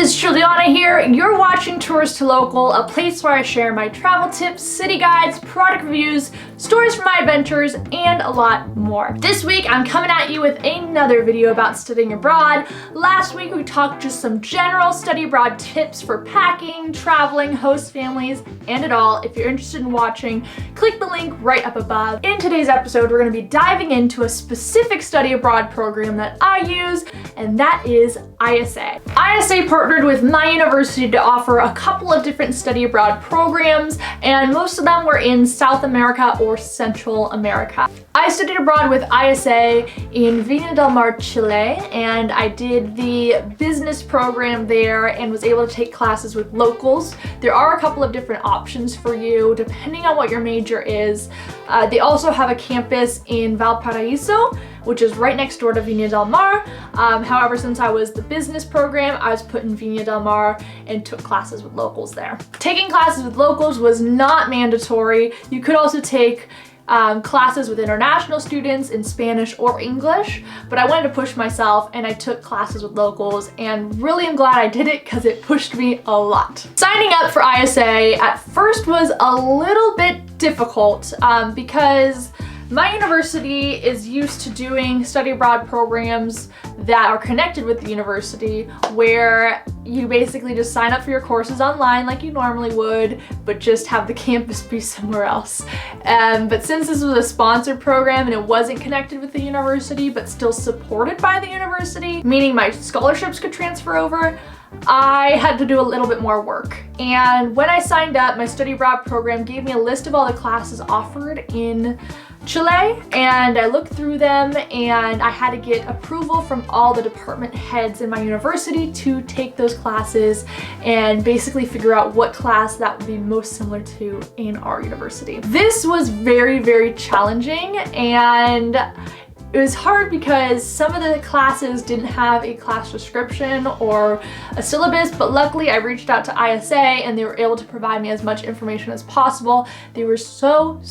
is Juliana here. You're watching Tourist to Local, a place where I share my travel tips, city guides, product reviews, stories from my adventures, and a lot more. This week, I'm coming at you with another video about studying abroad. Last week, we talked just some general study abroad tips for packing, traveling, host families, and it all. If you're interested in watching, click the link right up above. In today's episode, we're going to be diving into a specific study abroad program that I use, and that is ISA. ISA partnered with my university to offer a couple of different study abroad programs, and most of them were in South America or Central America. I studied abroad with ISA in Vina del Mar Chile, and I did the business program there and was able to take classes with locals. There are a couple of different options for you depending on what your major is. They also have a campus in Valparaiso, which is right next door to Vina del Mar. However, since I was the business program, I was put in Vina del Mar and took classes with locals there. Taking classes with locals was not mandatory. You could also take classes with international students in Spanish or English, but I wanted to push myself and I took classes with locals, and really am glad I did it because it pushed me a lot. Signing up for ISA at first was a little bit difficult because my university is used to doing study abroad programs that are connected with the university, where you basically just sign up for your courses online like you normally would, but just have the campus be somewhere else. But since this was a sponsored program and it wasn't connected with the university, but still supported by the university, meaning my scholarships could transfer over, I had to do a little bit more work. And when I signed up, my study abroad program gave me a list of all the classes offered in Chile, and I looked through them and I had to get approval from all the department heads in my university to take those classes and basically figure out what class that would be most similar to in our university. This was very, very challenging, and it was hard because some of the classes didn't have a class description or a syllabus, but luckily I reached out to ISA and they were able to provide me as much information as possible. They were so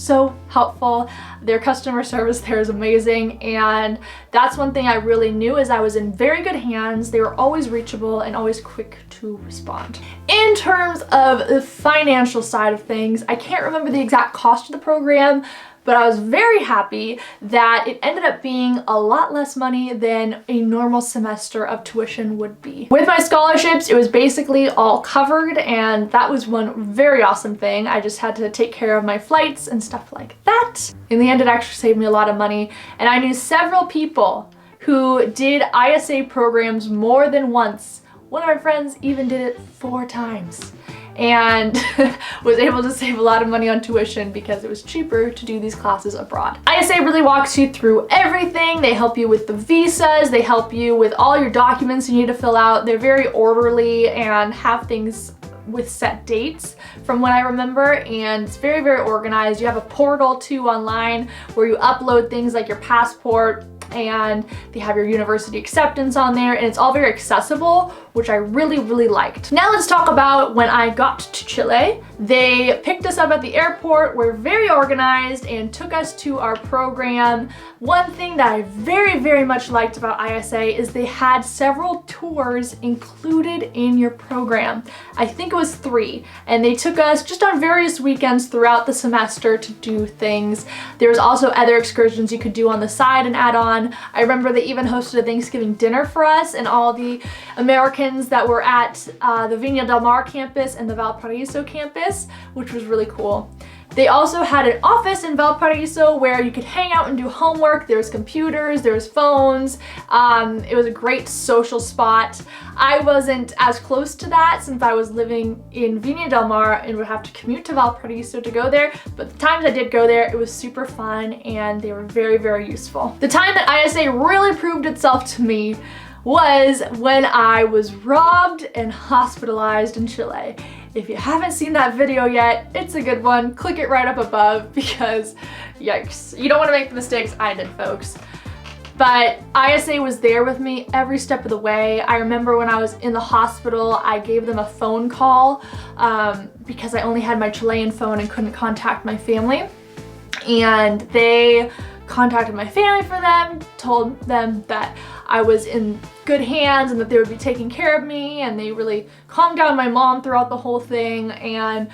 helpful. Their customer service there is amazing, and that's one thing I really knew, is I was in very good hands. They were always reachable and always quick to respond. In terms of the financial side of things, I can't remember the exact cost of the program, but I was very happy that it ended up being a lot less money than a normal semester of tuition would be. With my scholarships, it was basically all covered, and that was one very awesome thing. I just had to take care of my flights and stuff like that. In the end, it actually saved me a lot of money, and I knew several people who did ISA programs more than once. One of my friends even did it 4 times. And was able to save a lot of money on tuition because it was cheaper to do these classes abroad. ISA really walks you through everything. They help you with the visas, they help you with all your documents you need to fill out. They're very orderly and have things with set dates from what I remember, and it's very organized. You have a portal too online where you upload things like your passport, and they have your university acceptance on there, and it's all very accessible, which I really liked. Now let's talk about when I got to Chile. They picked us up at the airport, were very organized, and took us to our program. One thing that I very much liked about ISA is they had several tours included in your program. I think it was 3, and they took us just on various weekends throughout the semester to do things. There was also other excursions you could do on the side and add on. I remember they even hosted a Thanksgiving dinner for us and all the Americans that were at the Vina del Mar campus and the Valparaiso campus, which was really cool. They also had an office in Valparaiso where you could hang out and do homework. There was computers, there was phones. It was a great social spot. I wasn't as close to that since I was living in Vina del Mar and would have to commute to Valparaiso to go there, but the times I did go there, it was super fun and they were very useful. The time that ISA really proved itself to me was when I was robbed and hospitalized in Chile. If you haven't seen that video yet, it's a good one. Click it right up above because yikes, you don't want to make the mistakes I did, folks. But ISA was there with me every step of the way. I remember when I was in the hospital, I gave them a phone call because I only had my Chilean phone and couldn't contact my family. And they contacted my family for them, told them that I was in good hands and that they would be taking care of me, and they really calmed down my mom throughout the whole thing and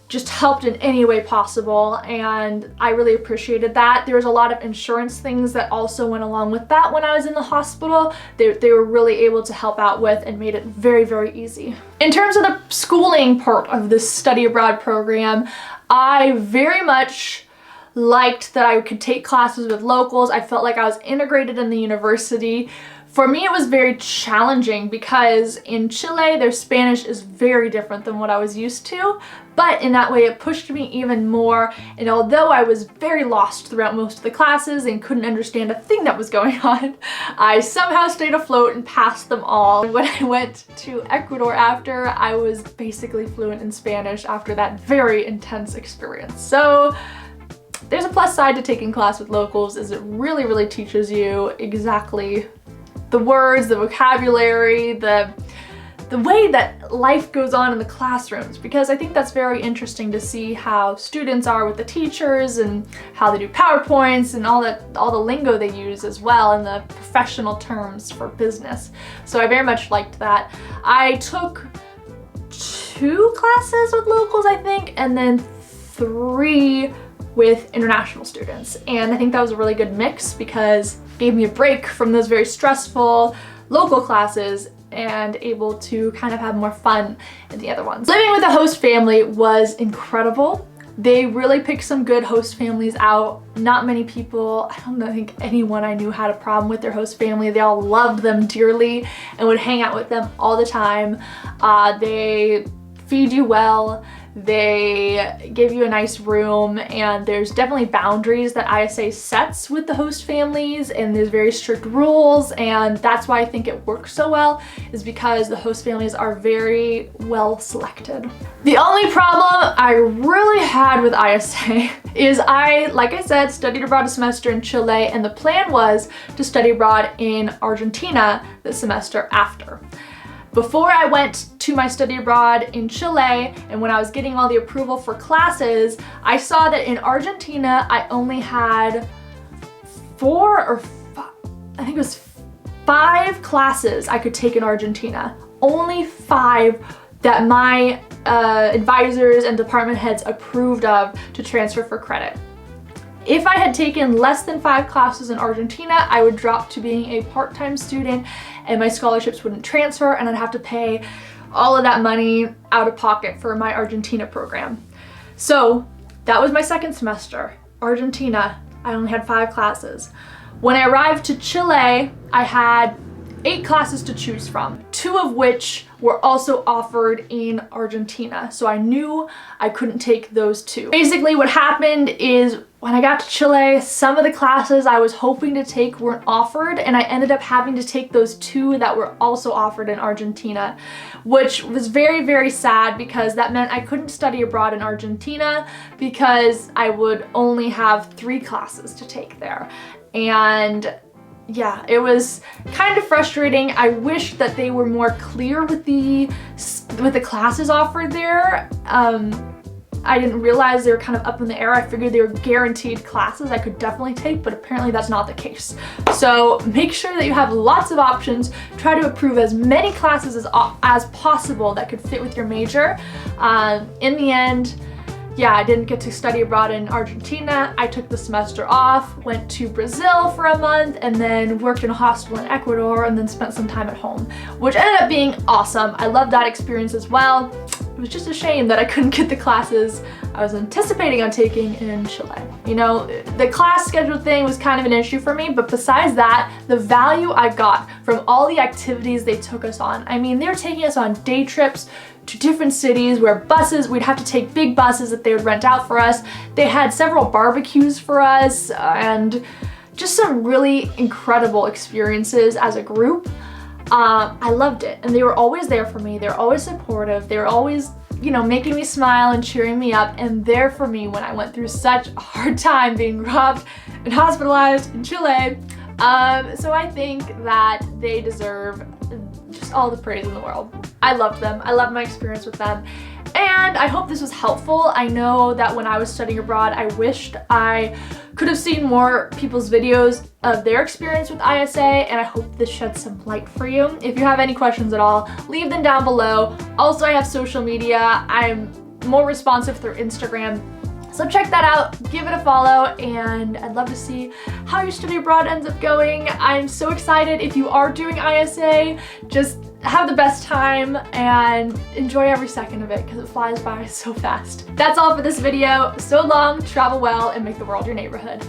just helped in any way possible, and I really appreciated that. There was a lot of insurance things that also went along with that when I was in the hospital. They were really able to help out with and made it very, very easy. In terms of the schooling part of this study abroad program, I very much liked that I could take classes with locals. I felt like I was integrated in the university. For me, it was very challenging because in Chile, their Spanish is very different than what I was used to, but in that way it pushed me even more. And although I was very lost throughout most of the classes and couldn't understand a thing that was going on, I somehow stayed afloat and passed them all. When I went to Ecuador after, I was basically fluent in Spanish after that very intense experience. So there's a plus side to taking class with locals, is it really, really teaches you exactly the words, the vocabulary, the way that life goes on in the classrooms, because I think that's very interesting to see how students are with the teachers and how they do PowerPoints and all the lingo they use as well, and the professional terms for business. So I very much liked that. I took 2 classes with locals, I think, and then 3 with international students, and I think that was a really good mix because it gave me a break from those very stressful local classes and able to kind of have more fun in the other ones. Living with a host family was incredible. They really picked some good host families out. Not many people, I don't think anyone I knew had a problem with their host family. They all loved them dearly and would hang out with them all the time. They feed you well. They give you a nice room, and there's definitely boundaries that ISA sets with the host families, and there's very strict rules, and that's why I think it works so well, is because the host families are very well selected. The only problem I really had with ISA is like I said, studied abroad a semester in Chile, and the plan was to study abroad in Argentina the semester after. Before I went to my study abroad in Chile, and when I was getting all the approval for classes, I saw that in Argentina I only had 4 or 5, I think it was 5 classes I could take in Argentina. Only 5 that my advisors and department heads approved of to transfer for credit. If I had taken less than 5 classes in Argentina, I would drop to being a part-time student and my scholarships wouldn't transfer, and I'd have to pay all of that money out of pocket for my Argentina program. So that was my second semester. Argentina, I only had 5 classes. When I arrived to Chile, I had 8 classes to choose from, 2 of which were also offered in Argentina. So I knew I couldn't take those 2. Basically what happened is when I got to Chile, some of the classes I was hoping to take weren't offered, and I ended up having to take those 2 that were also offered in Argentina, which was very, very sad because that meant I couldn't study abroad in Argentina because I would only have 3 classes to take there. And yeah, it was kind of frustrating. I wish that they were more clear with the classes offered there. I didn't realize they were kind of up in the air. I figured they were guaranteed classes I could definitely take, but apparently that's not the case. So make sure that you have lots of options. Try to approve as many classes as possible that could fit with your major. In the end, yeah, I didn't get to study abroad in Argentina. I took the semester off, went to Brazil for a month, and then worked in a hospital in Ecuador, and then spent some time at home, which ended up being awesome. I loved that experience as well. It was just a shame that I couldn't get the classes I was anticipating on taking in Chile. You know, the class schedule thing was kind of an issue for me, but besides that, the value I got from all the activities they took us on. I mean, they were taking us on day trips to different cities where we'd have to take big buses that they would rent out for us. They had several barbecues for us and just some really incredible experiences as a group. I loved it, and they were always there for me. They were always supportive. They were always, you know, making me smile and cheering me up, and there for me when I went through such a hard time being robbed and hospitalized in Chile. So I think that they deserve just just all the praise in the world. I loved them. I loved my experience with them. And I hope this was helpful. I know that when I was studying abroad, I wished I could have seen more people's videos of their experience with ISA, and I hope this sheds some light for you. If you have any questions at all, leave them down below. Also, I have social media. I'm more responsive through Instagram. So check that out, give it a follow, and I'd love to see how your study abroad ends up going. I'm so excited. If you are doing ISA, just have the best time and enjoy every second of it because it flies by so fast. That's all for this video. So long, travel well, and make the world your neighborhood.